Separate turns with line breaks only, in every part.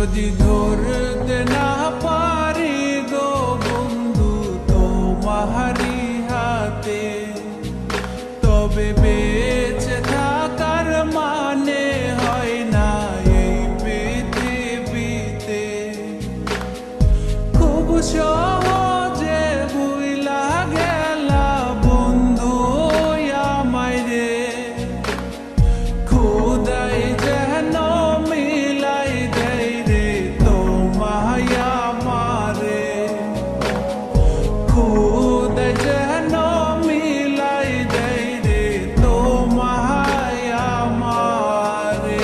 যদি ধরতে না পারি গো বন্ধু তোমারি হাতে, তবে বেঁচে থাকার মানে হয় না এই পৃথিবীতে। খুব সহজে ভুইলা গেলা বন্ধু আমায় রে, খোদাই যেন মিলাই দেয় রে তোমায় আমারে, খোদাই যেন মিলাই দেয় রে তোমায় আমারে।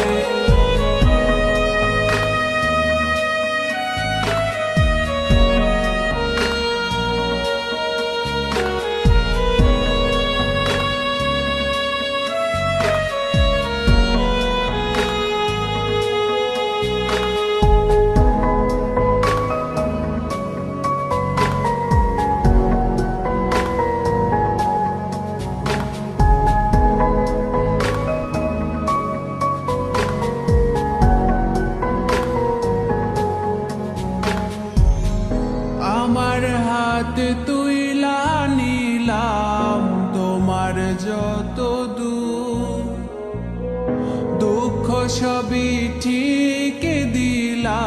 আমার হাতে তুইলা নিলাম তোমার যত দুঃখ সবই ঠিক দিলা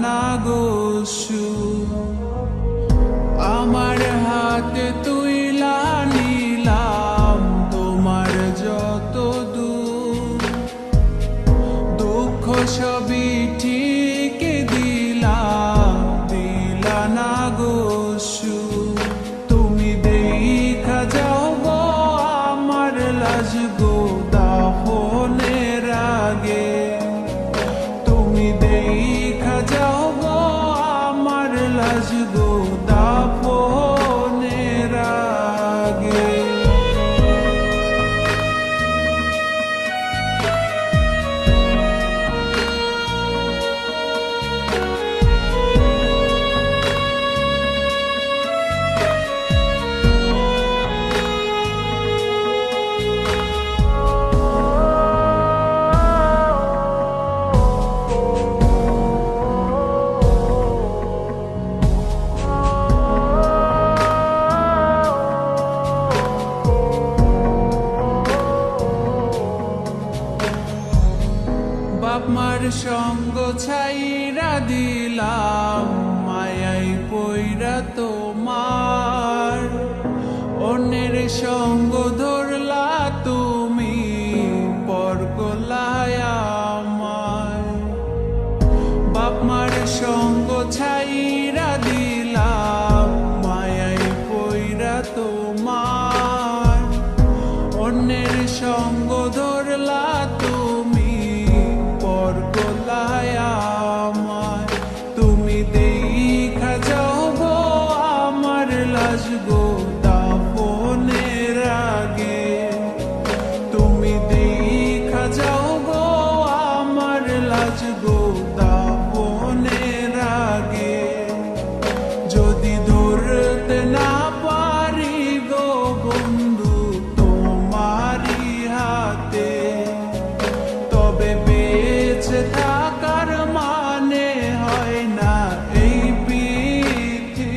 না গো সুখ। আমার হাতে তুইলা নিলাম তোমার যত দুঃখ সবই ঠিক দিলা না গো সুখ। তুমি দেখা যাও গো আমার লাজ গো দাফনের আগে, তুমি দেখা যাও গো আমার লাজ গো দাফনের আগে। বাপ মার সঙ্গ ছাইরা দিলাম মায়াই পইরা তোমার, অন্যের সঙ্গ ধরলা তুমি পর করলায় আমায়। বাপ মার সঙ্গ ছাইরা দিলাম মায়াই পইরা তোমার, অন্যের সঙ্গ ধরলা তুমি পর করলায় আমায়। তুমি দেখা যাও গো আমার লাজ গো দাফনের আগে, তুমি দেখা যাও গো আমার লাজ গো দাফনের আগে। যদি ধরতে না পারি গো বন্ধু তোমারি হাতে, তবে বেঁচে থাকার মানে হয় না এই পৃথিবীতে।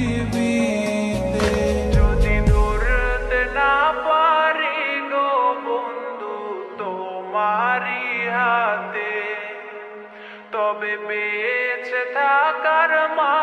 যদি ধরতে না পারি গো বন্ধু তোমারি হাতে, তবে বেঁচে থাকার মানে